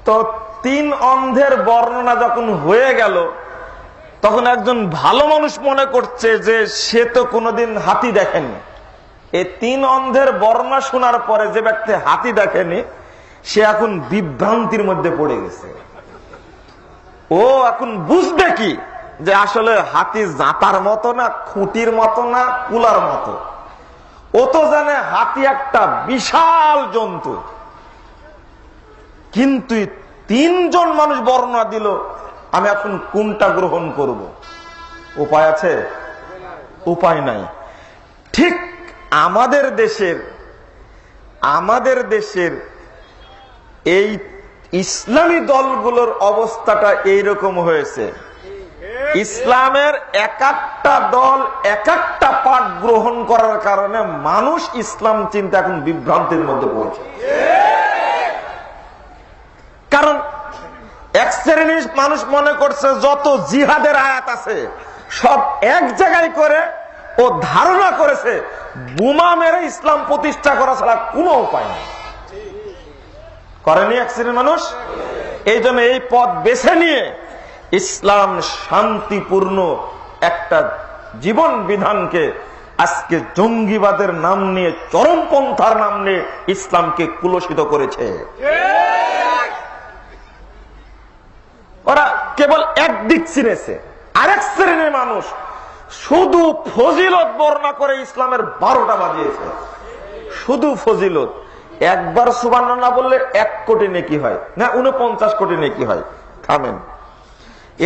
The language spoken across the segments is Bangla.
তো তিন অন্ধের বর্ণনা যখন হয়ে গেল, তখন একজন ভালো মানুষ মনে করছে যে সে তো কোনোদিন হাতি দেখেনি। এই তিন অন্ধের বর্ণনা শোনার পরে যে ব্যক্তি হাতি দেখেনি সে এখন বিভ্রান্তির মধ্যে পড়ে গেছে। ও এখন বুঝবে কি যে আসলে হাতি জাঁতার মতো না, খুঁটির মতো না, কুলার মতো। ও তো জানে হাতি একটা বিশাল জন্তু, কিন্তু তিনজন মানুষ বর্ণনা দিল, আমি এখন কোনটা গ্রহণ করব? উপায় আছে? উপায় নাই। ঠিক আমাদের দেশের এই ইসলামী দলগুলোর অবস্থাটা এইরকম হয়েছে। ইসলামের এক একটা দল এক একটা পাঠ গ্রহণ করার কারণে মানুষ ইসলাম চিন্তা এখন বিভ্রান্তির মধ্যে পড়ছে। কারণ এক শ্রেণীর মানুষ মনে করছে যত জিহাদের আয়াত আছে সব এক জায়গায় করে ও ধারণা করেছে বোমা মেরে ইসলাম প্রতিষ্ঠা করা ছাড়া কোনো উপায় নেই। করেনি এক শ্রেণীর মানুষ? এই জন্য এই পথ বেছে নিয়ে ইসলাম শান্তিপূর্ণ একটা জীবন বিধানকে আজকে জঙ্গিবাদের নাম নিয়ে, চরমপন্থার নাম নিয়ে ইসলামকে কুলসিত করেছে। ওরা কেবল একদিক চিনেছে। আরেক শ্রেণীর মানুষ শুধু ফজিলত বর্ণনা করে ইসলামের 12টা বাজিয়েছে। শুধু ফজিলত। একবার সুবহানাল্লাহ বললে 1 কোটি নেকি হয় না, 49 কোটি নেকি হয়। থামেন,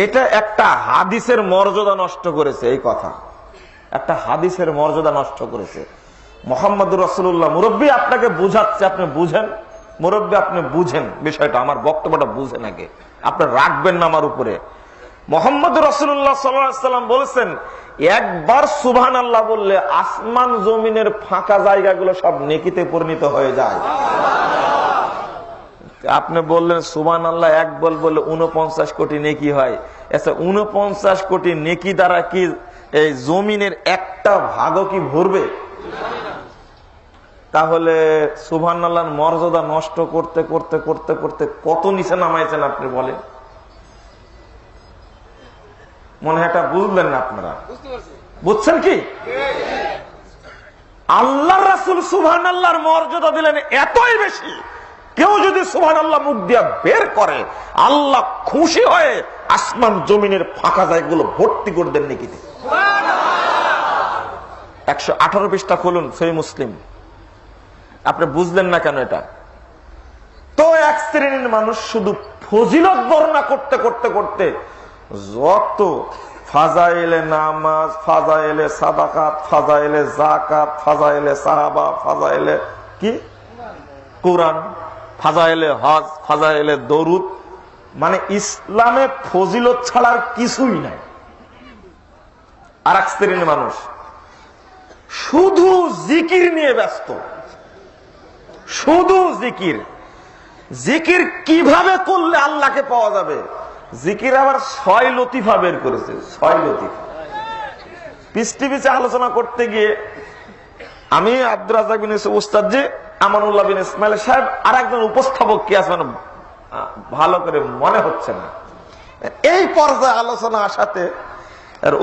এটা একটা হাদিসের মর্যাদা নষ্ট করেছে। এই কথা একটা হাদিসের মর্যাদা নষ্ট করেছে। মুহাম্মদুর রাসূলুল্লাহ মুরব্বী আপনাকে বুঝাচ্ছে, আপনি বুঝেন। মুরব্বী আপনি বুঝেন বিষয়টা, আমার বক্তব্যটা বুঝেন আগে, আপনি রাখবেন না আমার উপরে। মুহাম্মদুর রাসূলুল্লাহ সাল্লাল্লাহু আলাইহি ওয়াসাল্লাম বলেছেন, একবার সুবহানাল্লাহ বললে আসমান জমিনের ফাঁকা জায়গাগুলো সব নেকিতে পরিণত হয়ে যায়। আপনি বললেন সুবহানাল্লাহ একবার বললে 49 কোটি নেকি হয়। আচ্ছা, 49 কোটি নেকি দ্বারা কি এই জমিনের একটা ভাগও কি ভরবে? তাহলে সুবহানাল্লাহর মর্যাদা নষ্ট করতে করতে করতে করতে কত নিচে নামাইছেন আপনি বলেন? মনে হয় এটা বুঝলেন না আপনারা? বুঝছেন কি? আল্লাহর রাসূল সুবহানাল্লাহর মর্যাদা দিলেন এতই বেশি, কেউ যদি সুবহানাল্লাহ মুখ দিয়া বের করে আল্লাহ খুশি হয়ে আসমান জমিনের ফাঁকা জায়গাগুলো ভর্তি করে দেন নেকিতে। 118 পৃষ্ঠা খুলুন সহিহ মুসলিম। আপনি বুঝলেন না কেন এটা? তো এক শ্রেণীর মানুষ শুধু ফজিলত বর্ণনা করতে করতে করতে যত ফাজাইলে নামাজ, ফাজাইলে সাদাকাত, ফাজাইলে যাকাত, ফাজাইলে সাহাবা, ফাজাইলে কি কোরআন, ফাজাইলে হজ, ফাজাইলে দরুদ, মানে ইসলামে ফজিলত ছাড়ার কিছুই নাই। আর এক শ্রেণীর মানুষ শুধু জিকির নিয়ে ব্যস্ত, শুধু জিকির। জিকির কিভাবে করলে আল্লাহকে পাওয়া যাবে? জিকির আবার 6 লতিফা বের করেছে। 6 লতিফা পৃষ্টি পিছে আলোচনা করতে গিয়ে আমি আব্দুর রাজ্জাক বিন ইউসুফ উস্তাদ জি, আমানুল্লাহ বিন ইসমাইল সাহেব আর একজন উপস্থাপক কি আছে ভালো করে মনে হচ্ছে না। এই পর্যায়ে আলোচনা আসাতে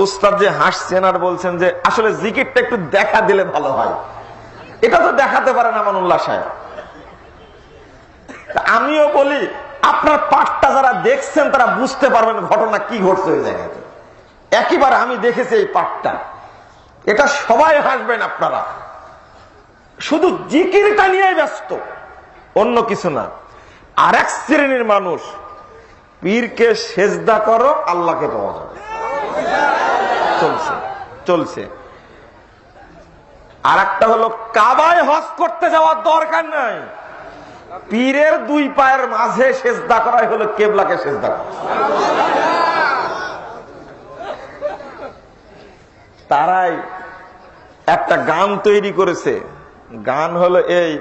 উস্তাদ যে হাসছেন আর বলছেন যে আসলে জিকিরটা একটু দেখা দিলে ভালো হয়। এটা তো দেখাতে পারেন আমানুল্লাহ সাহেব। আমিও বলি আপনার পাঠটা যারা দেখছেন তারা বুঝতে পারবেন ঘটনা কি ঘটছে ওই জায়গাতে। একেবারে আমি দেখেছি এই পাঠটা, এটা সবাই হাসবেন আপনারা। শুধু জিকিরটা নিয়ে ব্যস্ত, অন্য কিছু না। আর এক শ্রেণীর মানুষ পীরকে সেজদা করো আল্লাহকে পাওয়া যাবে, চলছে চলছে। আর একটা হলো কাবায় হজ করতে যাওয়ার দরকার নাই, পীরের 2 পায়ের মাঝে সেজদা করাই হলো কেবলাকে সেজদা করা। তারাই একটা গান তৈরি করেছে। গান হলো এই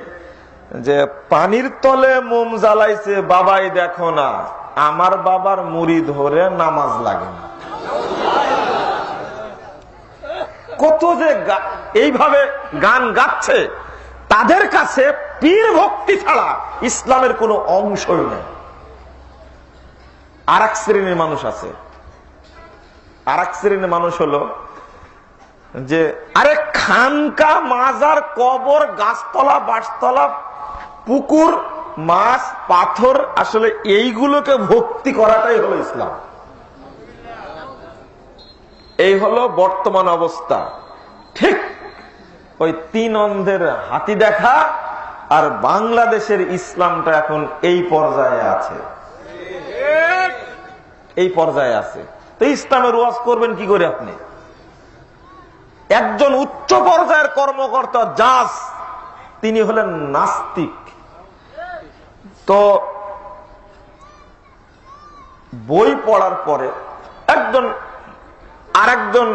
যে পানির তলে মোম জ্বালাইছে বাবাই দেখো না, আমার বাবার মুড়ি ধরে নামাজ লাগে না। কত যে এইভাবে গান গাচ্ছে, তাদের কাছে পীর ভক্তি ছাড়া ইসলামের কোনো অংশই নেই। আর এক শ্রেণীর মানুষ আছে। আর এক শ্রেণীর মানুষ হলো যে আরে খানকা, মাজার, কবর, গাছতলা, বাঁশতলা, পুকুর, মাছ, পাথর, আসলে এইগুলোকে ভক্তি করাটাই হলো ইসলাম। এই হলো বর্তমান অবস্থা। ঠিক ওই তিন অন্ধের হাতি দেখা আর বাংলাদেশের ইসলামটা এখন এই পর্যায়ে আছে, এই পর্যায়ে আছে। তো ইসলামের ওয়াজ করবেন কি করে আপনি? একজন উচ্চ পর্যায়ের কর্মকর্তা জাজ, তিনি হলেন নাস্তিক। তো বই পড়ার পরে আরেকজন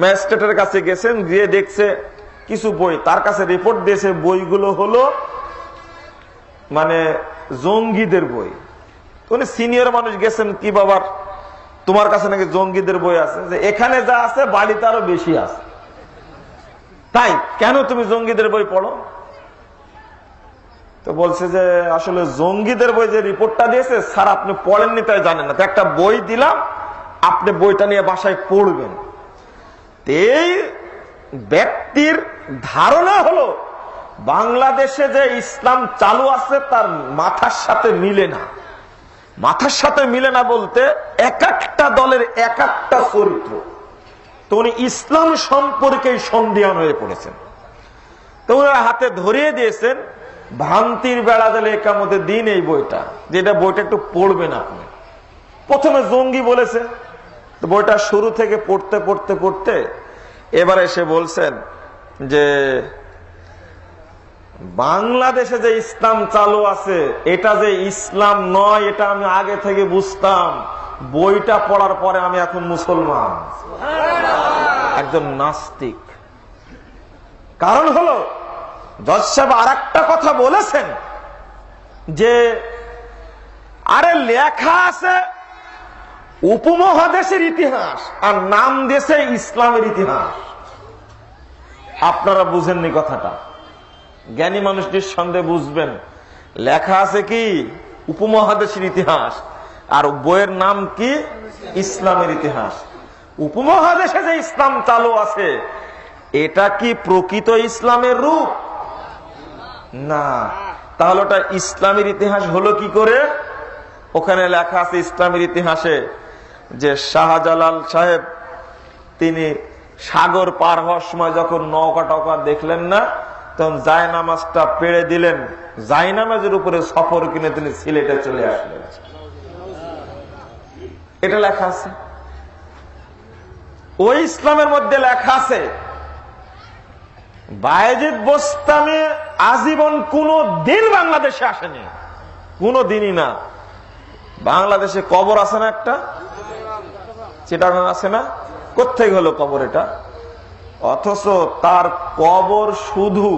ম্যাজিস্ট্রেটের কাছে গেছেন, গিয়ে দেখছে কিছু বই, তার কাছে রিপোর্ট দিয়েছে বইগুলো হলো মানে জঙ্গিদের বই। উনি সিনিয়র মানুষ, গেছেন, কি বাবার তোমার কাছে নাকি জঙ্গিদের বই আছে? যে এখানে যা আছে বাড়িতে আরো বেশি আছে, তাই কেন তুমি জঙ্গিদের বই পড়ো? তো বলছে যে আসলে জঙ্গিদের বই যে রিপোর্টটা দিয়েছে স্যার আপনি পড়েননি তাই জানেন না, তো একটা বই দিলাম, আপনি বইটা নিয়ে বাসায় পড়বেন। এই ব্যক্তির ধারণা হলো বাংলাদেশে যে ইসলাম চালু আছে তার মাথার সাথে মিলে না। মাথার সাথে মিলে না বলতে এক একটা দলের এক একটা চরিত্র। তো উনি ইসলাম সম্পর্কে সন্দিহান হয়ে পড়েছেন। তো ওনারা হাতে ধরিয়ে দিয়েছেন ভ্রান্তির বেড়া দিলে একামতের দিন, এই বইটা, যেটা বইটা একটু পড়বেন আপনি। প্রথমে জঙ্গি বলেছে, তো বইটা শুরু থেকে পড়তে পড়তে পড়তে এবারে এসে বলছেন যে বাংলাদেশে যে ইসলাম চালু আছে এটা যে ইসলাম নয়, এটা আমি আগে থেকে বুঝতাম, বইটা পড়ার পরে আমি এখন মুসলমান। একজন নাস্তিক। কারণ হলো জজ সাহেব আর একটা কথা বলেছেন যে আরে লেখা আছে উপমহাদেশের ইতিহাস আর নাম দেশে ইসলামের ইতিহাস। আপনারা বুঝেননি কথাটা, জ্ঞানী মানুষটির সঙ্গে বুঝবেন। লেখা আছে কি উপমহাদেশের ইতিহাস আর বইয়ের নাম কি ইসলামের ইতিহাস। উপমহাদেশে যে ইসলাম চালু আছে এটা কি প্রকৃত ইসলামের রূপ? না। তাহলে ওটা ইসলামের ইতিহাস হলো কি করে? ওখানে লেখা আছে ইসলামের ইতিহাসে যে শাহজালাল সাহেব তিনি সাগর পার হওয়ার সময় যখন নৌকা টকা দেখলেন না, তখন জায়নামাজটা পেড়ে দিলেন, জায়নামাজের উপরে সফর কিনে তিনি সিলেটে চলে আসলেন। এটা লেখা আছে। ওই ইসলামের মধ্যে লেখা আছে বায়েজিদ বোস্তামি আজীবন কোন দিন বাংলাদেশে আসেনি, কোন দিনই না। বাংলাদেশে কবর আছে না একটা, চিটাগাং আছে না, কোথেকে হলো কবর এটা? অথচ তার কবর শুধু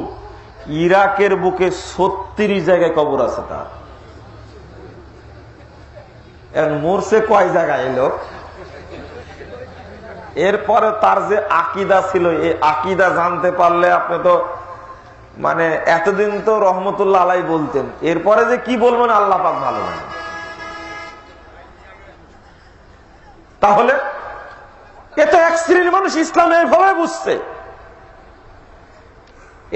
ইরাকের বুকে 36 জায়গায় কবর আছে তার। মরছে কয় জায়গায় এলো? এরপরে তার যে আকিদা ছিল, এই আকিদা জানতে পারলে আপনি তো মানে এতদিন তো রহমতুল্লাহ আলাই বলতেন, এরপরে যে কি বলবেন আল্লাহ পাক ভালো জানেন। তাহলে এত এক শ্রেণীর মানুষ ইসলাম এইভাবে বুঝছে।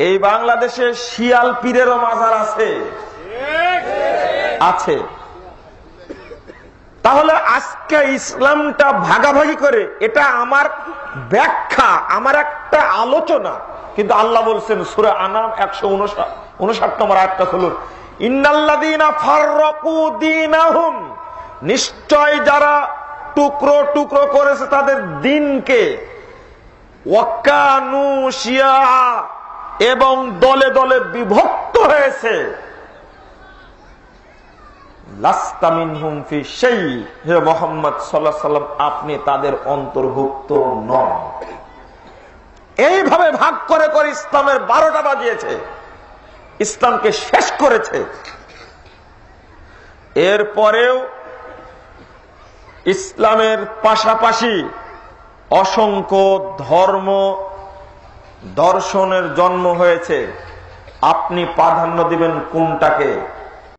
এই বাংলাদেশে শিয়াল পীরেরও মাজার আছে, আছে। তাহলে আজকে ইসলামটা ভাগাভাগি করে এটা আমার ব্যাখ্যা, আমার একটা আলোচনা। কিন্তু আল্লাহ বলছেন সূরা আনাম 159 নম্বর আয়াতটা খুলুন, ইন্নাল্লাযীনা ফাররাকু দীনাহুম, নিশ্চয় যারা টুকরো টুকরো করেছে তাদের দিনকে, ওয়াকানু শিয়া, এবং দলে দলে বিভক্ত হয়েছে, লাস্তা মিনহুম ফি শাই, হে মুহাম্মদ সাল্লাল্লাহু আলাইহি সাল্লাম আপনি তাদের অন্তর্ভুক্ত নন। এইভাবে ভাগ করে করে ইসলামের 12টা বাজিয়েছে, ইসলামকে শেষ করেছে। এরপরেও ইসলামের পাশাপাশি অসংখ্য ধর্ম দর্শনের জন্ম হয়েছে। আপনি প্রাধান্য দিবেন কোনটাকে?